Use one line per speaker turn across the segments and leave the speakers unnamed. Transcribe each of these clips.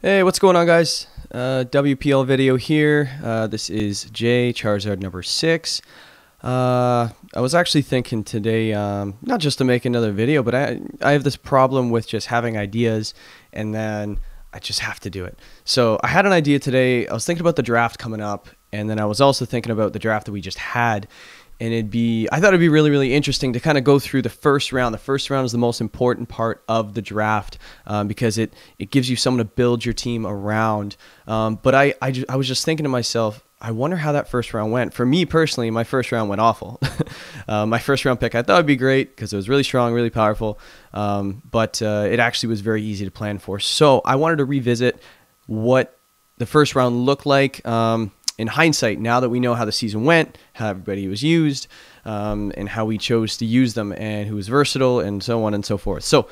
Hey, what's going on, guys? WPL video here. This is Jay, Charizard number 6. I was actually thinking today, not just to make another video, but I have this problem with just having ideas and then I just have to do it. So I had an idea today. I was thinking about the draft coming up, and then I was also thinking about the draft that we just had. And I thought it'd be really, really interesting to kind of go through the first round. The first round is the most important part of the draft because it gives you someone to build your team around. But I was just thinking to myself, I wonder how that first round went. For me personally, my first round went awful. My first round pick, I thought would be great because it was really strong, really powerful. But it actually was very easy to plan for. So I wanted to revisit what the first round looked like. In hindsight, now that we know how the season went, how everybody was used, and how we chose to use them, and who was versatile, and so on and so forth. So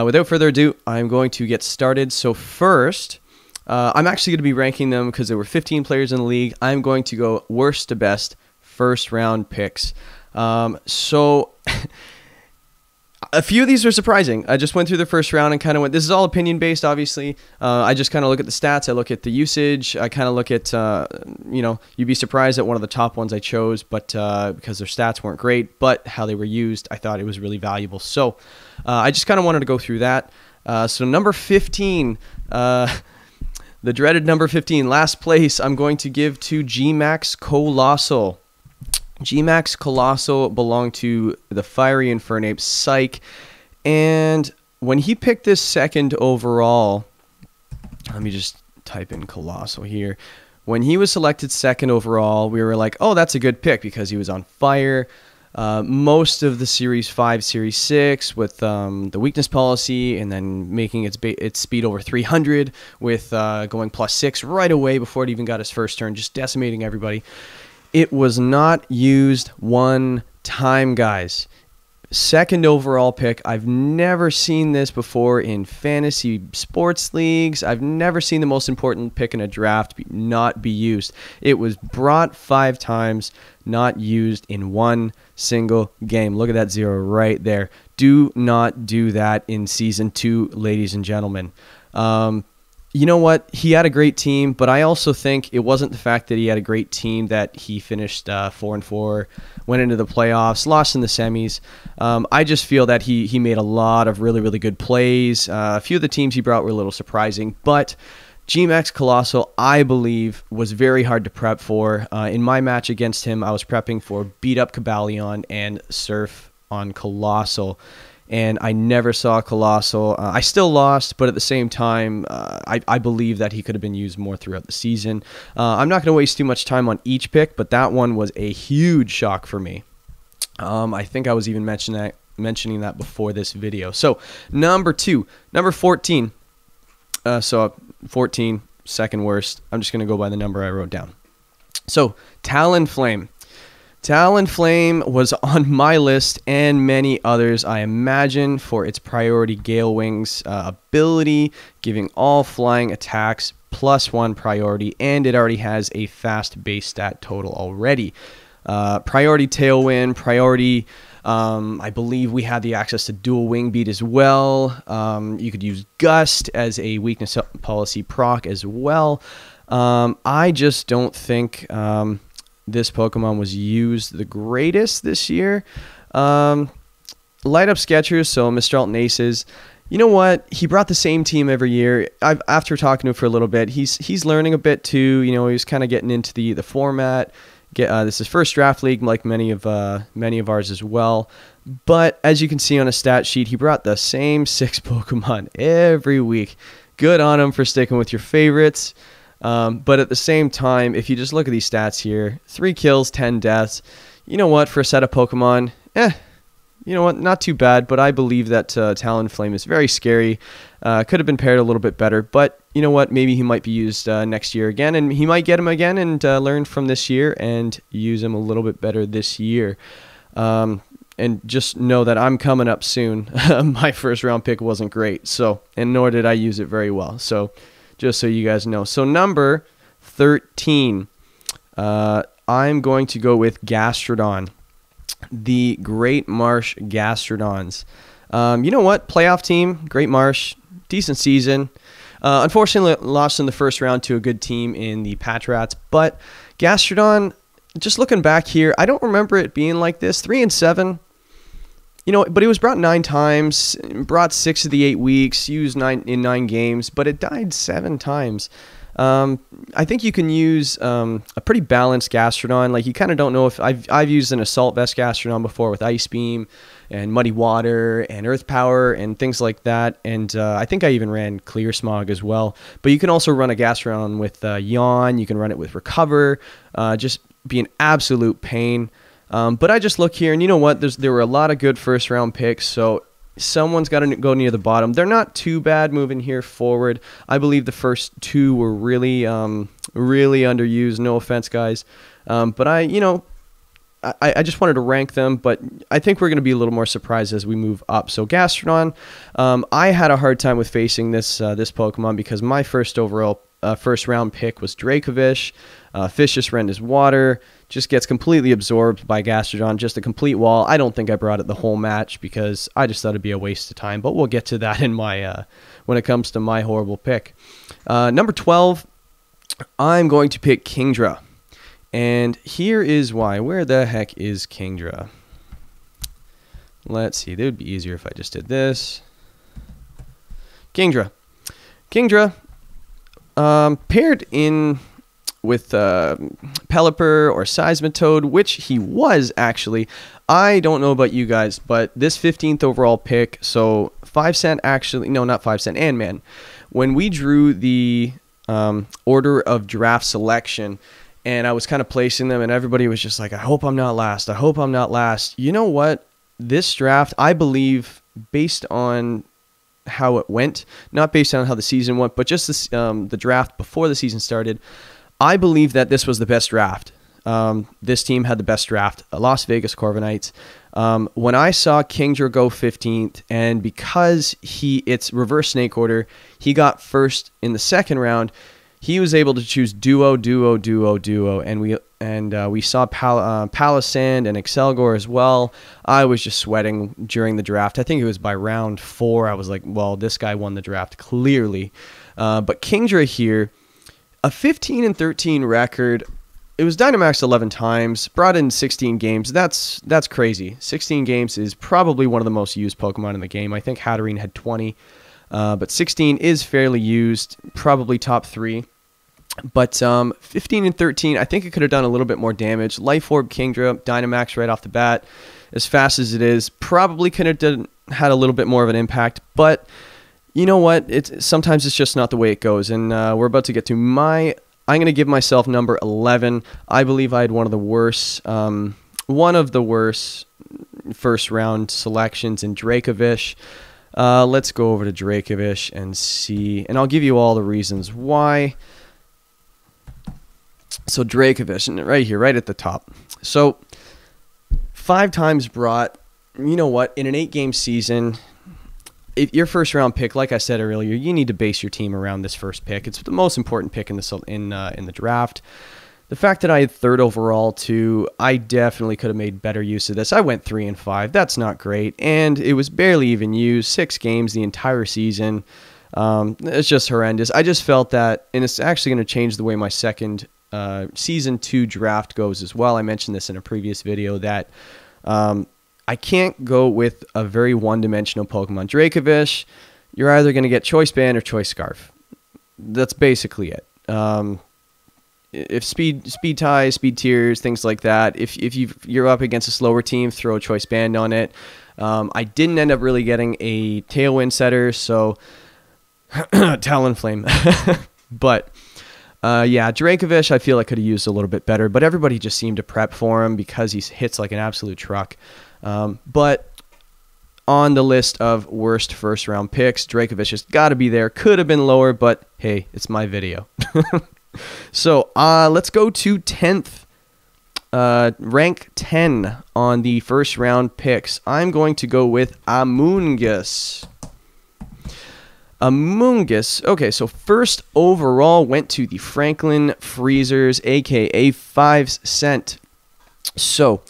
without further ado, I'm going to get started. So first, I'm actually going to be ranking them because there were 15 players in the league. I'm going to go worst to best first round picks. So a few of these are surprising. I just went through the first round and kind of went, this is all opinion based, obviously. I just kind of look at the stats. I look at the usage. I kind of look at, you'd be surprised at one of the top ones I chose, but because their stats weren't great, but how they were used, I thought it was really valuable. So I just kind of wanted to go through that. So number 15, the dreaded number 15, last place, I'm going to give to Gmax Colossal. Gmax Colossal belonged to the Fiery Infernape Psych, and when he picked this second overall, let me just type in Colossal here. When he was selected second overall, we were like, oh, that's a good pick because he was on fire. Most of the Series 5, Series 6 with the weakness policy and then making its speed over 300 with going +6 right away before it even got his first turn, just decimating everybody. It was not used one time, guys. Second overall pick. I've never seen this before in fantasy sports leagues. I've never seen the most important pick in a draft not be used. It was brought 5 times, not used in one single game. Look at that 0 right there. Do not do that in Season 2, ladies and gentlemen. You know what? He had a great team, but I also think it wasn't the fact that he had a great team that he finished 4-4, went into the playoffs, lost in the semis. I just feel that he made a lot of really, really good plays. A few of the teams he brought were a little surprising, but Gmax Colossal, I believe, was very hard to prep for. In my match against him, I was prepping for Beat Up Cobalion and Surf on Colossal. And I never saw Colossal. I still lost, but at the same time, I believe that he could have been used more throughout the season. I'm not going to waste too much time on each pick, but that one was a huge shock for me. I think I was even mentioning that before this video. So number 14. So 14, second worst. I'm just going to go by the number I wrote down. So Talonflame. Talonflame was on my list and many others, I imagine, for its priority Gale Wings ability, giving all flying attacks +1 priority, and it already has a fast base stat total already. Priority Tailwind, priority, I believe we had the access to dual wing beat as well. You could use Gust as a weakness policy proc as well. I just don't think this Pokemon was used the greatest this year. Light Up Sketchers, so Mr. Alton Aces. You know what? He brought the same team every year. After talking to him for a little bit, he's learning a bit too. You know, he's kind of getting into the format. This is his first draft league, like many of ours as well. But as you can see on a stat sheet, he brought the same 6 Pokemon every week. Good on him for sticking with your favorites. But at the same time, if you just look at these stats here, 3 kills, 10 deaths, you know what, for a set of Pokemon, you know what, not too bad, but I believe that Talonflame is very scary. Could have been paired a little bit better, but you know what, maybe he might be used next year again, and he might get him again and learn from this year and use him a little bit better this year. And just know that I'm coming up soon. My first round pick wasn't great, so, and nor did I use it very well, so just so you guys know. So number 13, I'm going to go with Gastrodon, the Great Marsh Gastrodons. You know what? Playoff team, Great Marsh, decent season. Unfortunately, lost in the first round to a good team in the Patch Rats. But Gastrodon, just looking back here, I don't remember it being like this. 3-7. You know, but it was brought 9 times, brought 6 of the 8 weeks, used 9 games, but it died 7 times. I think you can use a pretty balanced Gastrodon. Like, you kind of don't know if I've used an Assault Vest Gastrodon before with Ice Beam and Muddy Water and Earth Power and things like that. And I think I even ran Clear Smog as well. But you can also run a Gastrodon with Yawn. You can run it with Recover. Just be an absolute pain. But I just look here, and you know what? There were a lot of good first-round picks, so someone's got to go near the bottom. They're not too bad moving here forward. I believe the first 2 were really, really underused. No offense, guys. But I just wanted to rank them, but I think we're going to be a little more surprised as we move up. So Gastrodon, I had a hard time with facing this Pokemon because my first round pick was Dracovish. Fish just rend his water, just gets completely absorbed by Gastrodon, just a complete wall. I don't think I brought it the whole match because I just thought it'd be a waste of time, but we'll get to that in my when it comes to my horrible pick. Number 12, I'm going to pick Kingdra. And here is why. Where the heck is Kingdra? Let's see. It would be easier if I just did this. Kingdra. Kingdra, paired in with Pelipper or Seismitoad, which he was actually. I don't know about you guys, but this 15th overall pick, so 5 cent actually, no, not 5 cent, and man, when we drew the order of draft selection, and I was kind of placing them, and everybody was just like, I hope I'm not last. I hope I'm not last. You know what? This draft, I believe, based on how it went, not based on how the season went, but just this, the draft before the season started, I believe that this was the best draft. This team had the best draft, Las Vegas Corviknights. When I saw Kingdra go 15th, and because it's reverse snake order, he got first in the second round. He was able to choose duo, and we saw Palisand and Excelgor as well. I was just sweating during the draft. I think it was by round 4. I was like, well, this guy won the draft clearly. But Kingdra here, a 15-13 record. It was Dynamaxed 11 times, brought in 16 games. That's crazy. 16 games is probably one of the most used Pokemon in the game. I think Hatterene had 20. But 16 is fairly used, probably top 3. But 15 and 13, I think it could have done a little bit more damage. Life Orb Kingdra, Dynamax right off the bat, as fast as it is, probably could have had a little bit more of an impact. But you know what? Sometimes it's just not the way it goes. And we're about to get to I'm going to give myself number 11. I believe I had one of the worst first round selections in Dracovish. Let's go over to Dracovish and see, and I'll give you all the reasons why. So Dracovish, right here, right at the top. So 5 times brought, you know what, in an 8-game season, if your first round pick, like I said earlier, you need to base your team around this first pick. It's the most important pick in the draft. The fact that I had 3rd overall too, I definitely could have made better use of this. I went 3 and 5. That's not great, and it was barely even used. 6 games the entire season. It's just horrendous. I just felt that, and it's actually going to change the way my second Season 2 draft goes as well. I mentioned this in a previous video that I can't go with a very one-dimensional Pokemon. Dracovish, you're either going to get Choice Band or Choice Scarf. That's basically it. If speed ties, speed tiers, things like that, if you're up against a slower team, throw a Choice Band on it. I didn't end up really getting a Tailwind setter, so Talonflame. But yeah, Dracovish I feel I could have used a little bit better, but everybody just seemed to prep for him because he hits like an absolute truck. But on the list of worst first-round picks, Dracovish has got to be there. Could have been lower, but hey, it's my video. So let's go to 10th. Rank 10 on the first-round picks. I'm going to go with Amungus. Amungus. Okay, so first overall went to the Franklin Freezers, a.k.a. 5 cent. So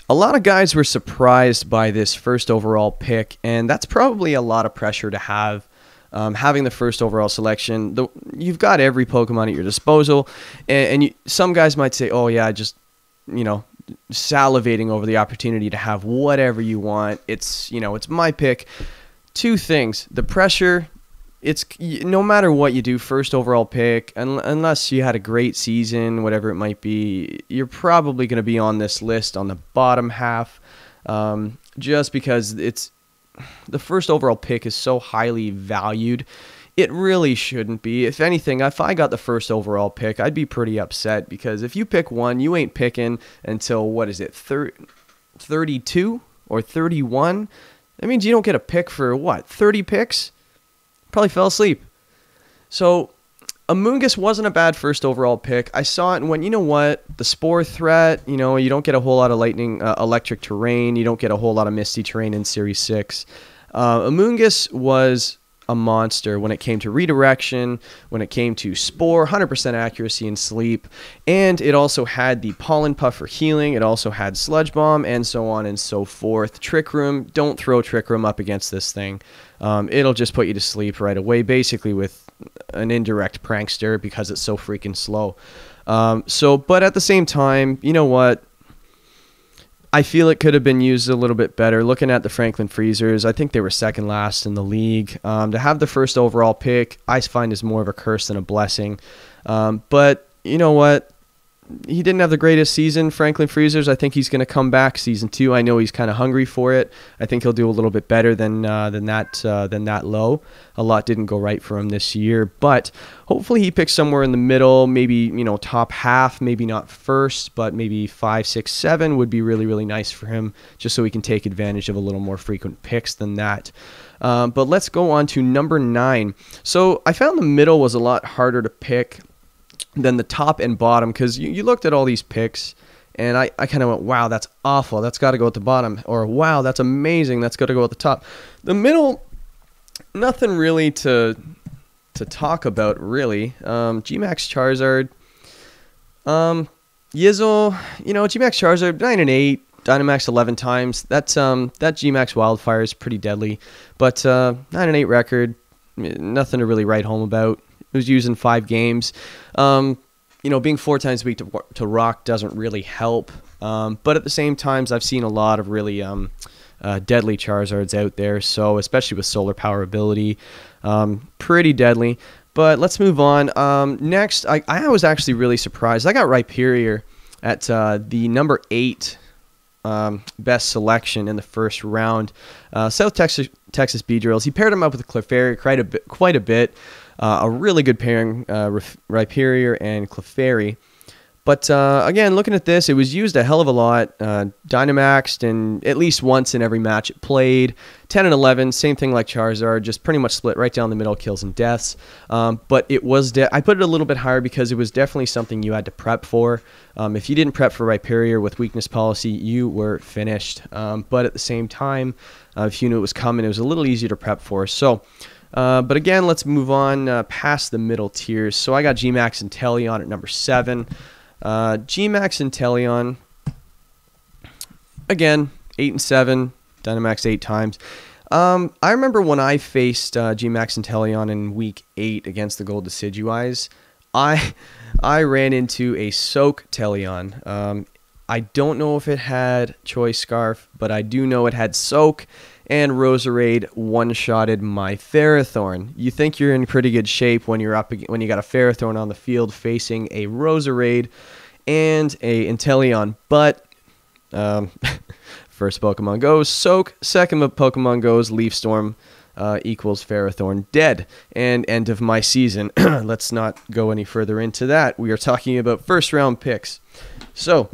a lot of guys were surprised by this first overall pick, and that's probably a lot of pressure to have having the first overall selection, you've got every Pokemon at your disposal, and some guys might say, oh yeah, just, salivating over the opportunity to have whatever you want. It's my pick. Two things: the pressure. It's no matter what you do, first overall pick, unless you had a great season, whatever it might be, you're probably going to be on this list on the bottom half, just because it's the first overall pick is so highly valued. It really shouldn't be. If anything, if I got the first overall pick, I'd be pretty upset, because if you pick one, you ain't picking until, 32 or 31? That means you don't get a pick for, 30 picks? Probably fell asleep. So Amungus wasn't a bad first overall pick. I saw it and went, you know what? The Spore threat, you don't get a whole lot of electric terrain. You don't get a whole lot of misty terrain in Series 6. Amungus was a monster when it came to redirection, when it came to Spore, 100% accuracy in sleep, and it also had the Pollen Puff for healing, it also had Sludge Bomb, and so on and so forth. Trick Room, don't throw Trick Room up against this thing. It'll just put you to sleep right away, basically with an indirect prankster, because it's so freaking slow. But at the same time, you know what? I feel it could have been used a little bit better. Looking at the Franklin Freezers, I think they were second last in the league. To have the first overall pick, I find is more of a curse than a blessing. But you know what? He didn't have the greatest season, Franklin Freezers. I think he's going to come back season 2. I know he's kind of hungry for it. I think he'll do a little bit better than that low. A lot didn't go right for him this year, but hopefully he picks somewhere in the middle, maybe top half, maybe not first, but maybe 5, 6, 7 would be really, really nice for him, just so he can take advantage of a little more frequent picks than that. But let's go on to number 9. So I found the middle was a lot harder to pick than the top and bottom, because you looked at all these picks and I kind of went, wow, that's awful, that's got to go at the bottom, or wow, that's amazing, that's got to go at the top. The middle, nothing really to talk about, really. Gmax Charizard, Yizzle, Gmax Charizard 9 and 8, Dynamax 11 times. That Gmax Wildfire is pretty deadly, but 9 and 8 record, nothing to really write home about. It was used in 5 games. Being 4 times weak to rock doesn't really help. But at the same time, I've seen a lot of really deadly Charizards out there. So especially with solar power ability, pretty deadly. But let's move on. Next, I was actually really surprised. I got Rhyperior at the number 8 best selection in the first round. South Texas Beedrills. He paired him up with Clefairy quite a bit. A really good pairing, Rhyperior and Clefairy. But again, looking at this, it was used a hell of a lot. Dynamaxed and at least once in every match it played. 10 and 11, same thing like Charizard, just pretty much split right down the middle, kills and deaths. But it was I put it a little bit higher because it was definitely something you had to prep for. If you didn't prep for Rhyperior with weakness policy, you were finished. But at the same time, if you knew it was coming, it was a little easier to prep for. So. But again, let's move on past the middle tiers. So I got Gmax and Teleon at number 7. Gmax and Teleon, again, 8 and 7, Dynamax 8 times. I remember when I faced Gmax and Teleon in week 8 against the Gold Decidueyes, I ran into a Soak Teleon. I don't know if it had Choice Scarf, but I do know it had Soak, and Roserade one-shotted my Ferrothorn. You think you're in pretty good shape when you got a Ferrothorn on the field facing a Roserade and a Inteleon, but first Pokemon goes Soak, second Pokemon goes Leaf Storm, equals Ferrothorn dead, and end of my season. Let's not go any further into that. We are talking about first round picks. So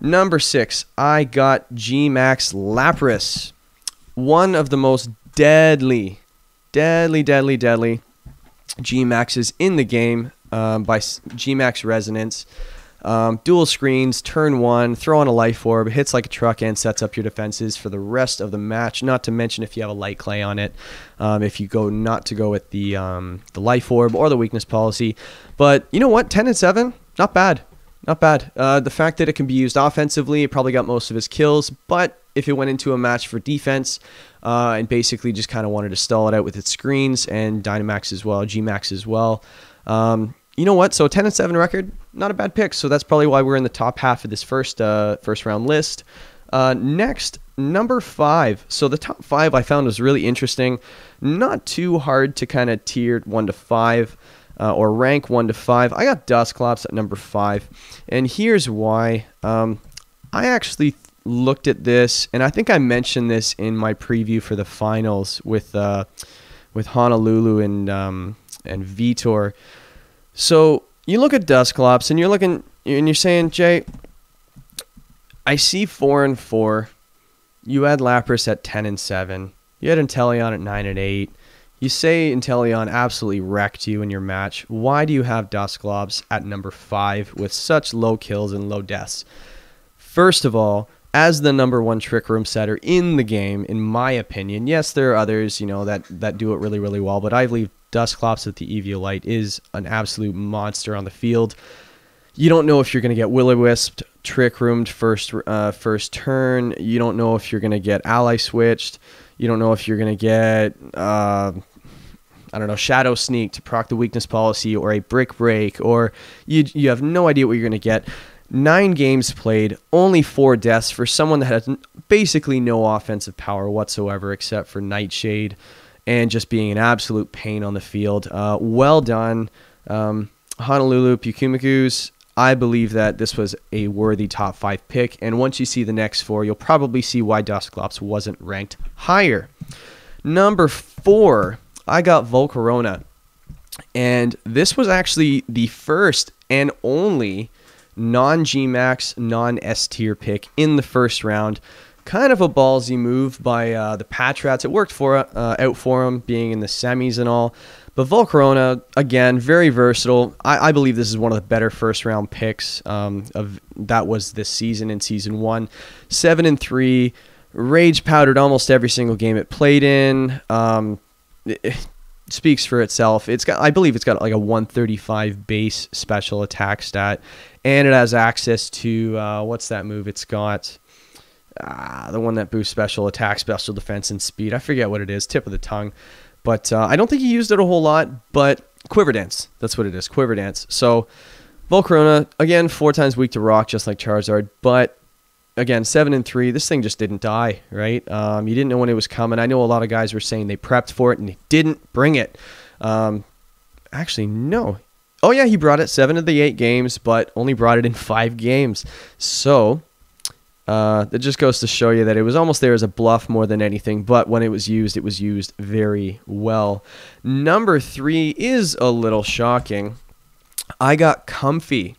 number 6, I got Gmax Lapras. One of the most deadly Gmaxes in the game by Gmax Resonance. Dual screens, turn 1, throw on a Life Orb, hits like a truck, and sets up your defenses for the rest of the match. Not to mention if you have a Light Clay on it, if you go not to go with the Life Orb or the Weakness Policy. But you know what? 10 and 7, not bad. not bad. The fact that it can be used offensively, it probably got most of his kills, but if it went into a match for defense and basically just kind of wanted to stall it out with its screens and Dynamax as well, Gmax as well, you know what? So a 10-7 record, not a bad pick. So that's probably why we're in the top half of this first round list. Next, number 5. So the top 5 I found was really interesting. Not too hard to kind of tier 1 to 5 or rank 1 to 5. I got Dusclops at number 5, and here's why. I actually looked at this, and I think I mentioned this in my preview for the finals with Honolulu and Vitor. So you look at Dusclops, and you're saying, Jay, I see 4 and 4. You had Lapras at 10 and 7. You had Inteleon at 9 and 8. You say Inteleon absolutely wrecked you in your match. Why do you have Dusclops at number 5 with such low kills and low deaths? First of all, as the number 1 Trick Room setter in the game, in my opinion, yes, there are others, you know, that do it really, really well, but I believe Dusclops with the Eviolite is an absolute monster on the field. You don't know if you're going to get Will-O-Wisped, Trick Roomed first turn. You don't know if you're going to get Ally Switched. You don't know if you're going to get, I don't know, Shadow Sneak to proc the Weakness Policy, or a Brick Break, or you have no idea what you're going to get. 9 games played, only 4 deaths for someone that has basically no offensive power whatsoever except for Nightshade and just being an absolute pain on the field. Well done, Honolulu Pukumakus. I believe that this was a worthy top 5 pick, and once you see the next 4, you'll probably see why Dusclops wasn't ranked higher. Number 4, I got Volcarona, and this was actually the first and only non-Gmax, non-S tier pick in the first round. Kind of a ballsy move by the Patrats. It worked out for him, being in the semis and all. But Volcarona, again, very versatile. I believe this is one of the better first-round picks that was this season in Season 1. 7 and 3, rage powdered almost every single game it played in. It speaks for itself. I believe it's got like a 135 base special attack stat, and it has access to what's that move? It's got the one that boosts special attack, special defense, and speed. I forget what it is. Tip of the tongue. But I don't think he used it a whole lot, but Quiver Dance. That's what it is, Quiver Dance. So Volcarona, again, 4 times weak to rock, just like Charizard. But again, 7 and 3, this thing just didn't die, right? You didn't know when it was coming. I know a lot of guys were saying they prepped for it and they didn't bring it. Actually, no. Oh yeah, he brought it 7 of the 8 games, but only brought it in 5 games. So that just goes to show you that it was almost there as a bluff more than anything, but when it was used very well. Number 3 is a little shocking. I got Comfey.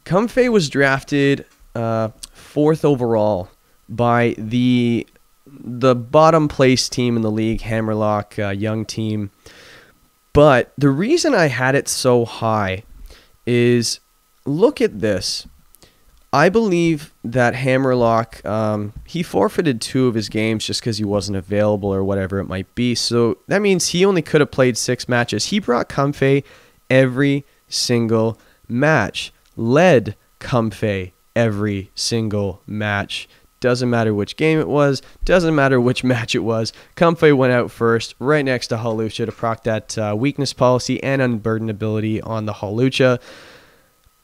Comfey was drafted 4th overall by the bottom place team in the league, Hammerlock young team. But the reason I had it so high is, look at this. I believe that Hammerlock, he forfeited 2 of his games just because he wasn't available or whatever it might be. So that means he only could have played 6 matches. He brought Comfey every single match. Led Comfey every single match. Doesn't matter which game it was. Doesn't matter which match it was. Comfey went out first, right next to Hawlucha to proc that weakness policy and unburden ability on the Hawlucha.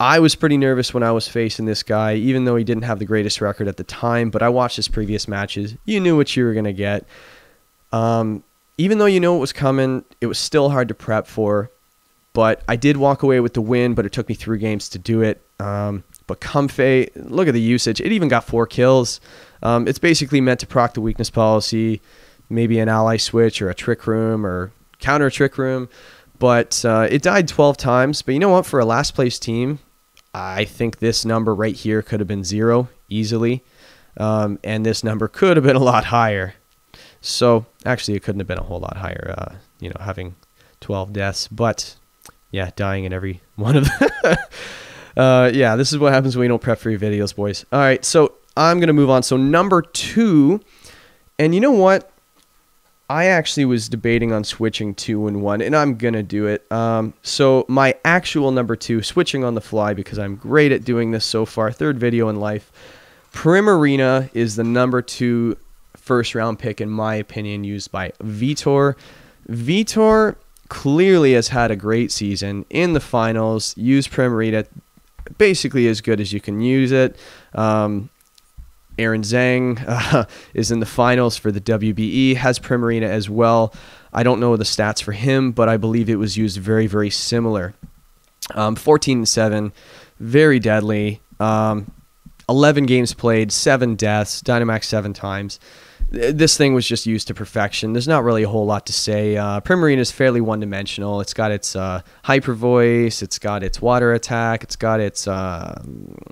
I was pretty nervous when I was facing this guy, even though he didn't have the greatest record at the time, but I watched his previous matches. You knew what you were going to get. Even though you know it was coming, it was still hard to prep for, but I did walk away with the win, but it took me 3 games to do it. But Comfey, look at the usage. It even got 4 kills. It's basically meant to proc the weakness policy, maybe an ally switch or a trick room or counter trick room, but it died 12 times. But you know what? For a last place team, I think this number right here could have been 0 easily, and this number could have been a lot higher. So actually, it couldn't have been a whole lot higher, you know, having 12 deaths. But yeah, dying in every one of them. Yeah, this is what happens when you don't prep for your videos, boys. All right, so I'm gonna move on. So number 2, and you know what? I actually was debating on switching 2 and 1, and I'm going to do it. So my actual number 2, switching on the fly because I'm great at doing this so far, third video in life. Primarina is the number 2 first round pick, in my opinion, used by Vitor. Vitor clearly has had a great season in the finals, used Primarina basically as good as you can use it. Aaron Zhang is in the finals for the WBE, has Primarina as well. I don't know the stats for him, but I believe it was used very, very similar. 14-7, very deadly. 11 games played, 7 deaths, Dynamax 7 times. This thing was just used to perfection. There's not really a whole lot to say. Primarina is fairly one-dimensional. It's got its Hyper Voice, it's got its Water Attack, it's got its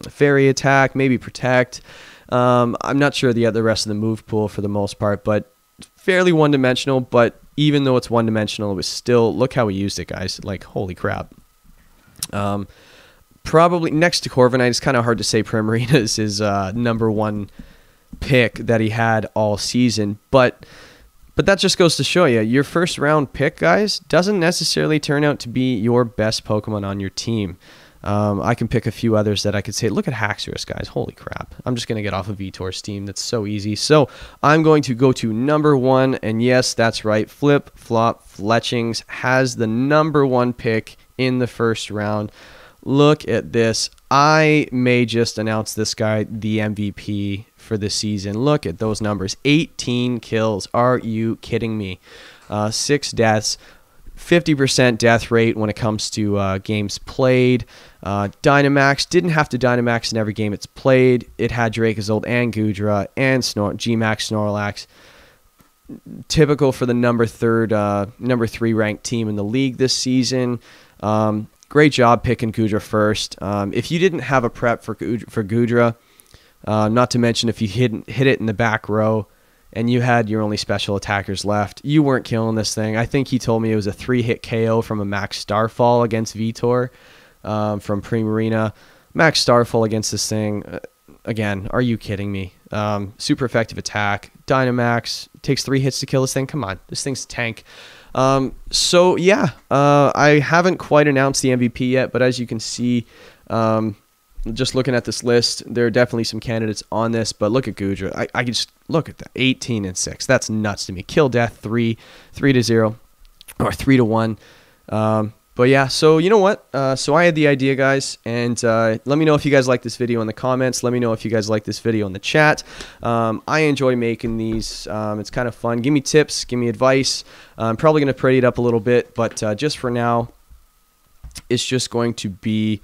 Fairy Attack, maybe Protect. I'm not sure the rest of the move pool for the most part, but fairly one-dimensional. But even though it's one-dimensional, it was still, look how we used it, guys. Like, holy crap. Probably next to Corviknight, it's kind of hard to say Primarina is his number 1 pick that he had all season, but that just goes to show you, your first round pick, guys, doesn't necessarily turn out to be your best Pokemon on your team. I can pick a few others that I could say, look at Haxorus, guys, holy crap. I'm just going to get off of Vitor's team. That's so easy. So I'm going to go to number 1, and yes, that's right, Flip Flop Fletchings has the number 1 pick in the first round. Look at this. I may just announce this guy the MVP for the season. Look at those numbers. 18 kills. Are you kidding me? 6 deaths. 50% death rate when it comes to games played. Dynamax didn't have to Dynamax in every game it's played. It had Dracozolt and Kingdra and Gmax Snorlax. Typical for the number 3 ranked team in the league this season. Great job picking Kingdra first. If you didn't have a prep for Kingdra, not to mention if you hit it in the back row and you had your only special attackers left, you weren't killing this thing. I think he told me it was a 3-hit KO from a Max Starfall against Vitor from Primarina. Max Starfall against this thing, again, are you kidding me? Super effective attack. Dynamax takes 3 hits to kill this thing. Come on, this thing's a tank. So yeah, I haven't quite announced the MVP yet, but as you can see, just looking at this list, there are definitely some candidates on this, but look at Kingdra. I can just look at that, 18 and 6. That's nuts to me. Kill death 3-0 or 3-1. But yeah, so you know what? So I had the idea, guys, and let me know if you guys like this video in the comments. Let me know if you guys like this video in the chat. I enjoy making these. It's kind of fun. Give me tips. Give me advice. I'm probably going to pretty it up a little bit, but just for now, it's just going to be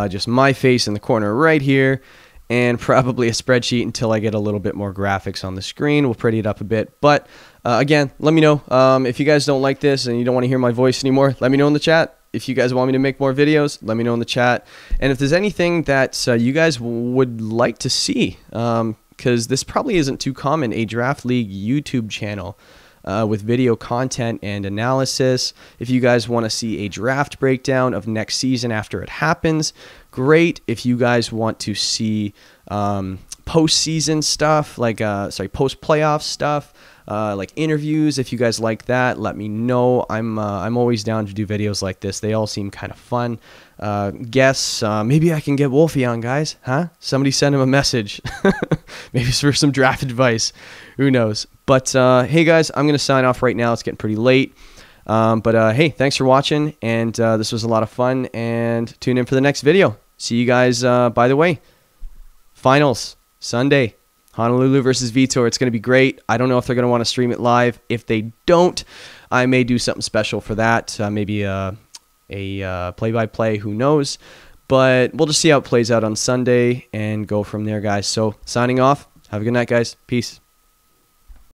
just my face in the corner right here, and probably a spreadsheet until I get a little bit more graphics on the screen. We'll pretty it up a bit, but again, let me know if you guys don't like this and you don't want to hear my voice anymore. Let me know in the chat. If you guys want me to make more videos, let me know in the chat. And if there's anything that you guys would like to see, because this probably isn't too common, a Draft League YouTube channel with video content and analysis. If you guys want to see a draft breakdown of next season after it happens, great. If you guys want to see postseason stuff, like post-playoff stuff, like interviews, if you guys like that, let me know. I'm always down to do videos like this. They all seem kind of fun. Guess maybe I can get Wolfie on, guys, huh? Somebody send him a message. Maybe it's for some draft advice, who knows. But hey guys, I'm gonna sign off right now. It's getting pretty late, but hey, thanks for watching, and this was a lot of fun, and tune in for the next video. See you guys. By the way, finals Sunday, Honolulu versus Vitor. It's going to be great. I don't know if they're going to want to stream it live. If they don't, I may do something special for that. Maybe a play-by-play, who knows. But we'll just see how it plays out on Sunday and go from there, guys. So signing off. Have a good night, guys. Peace.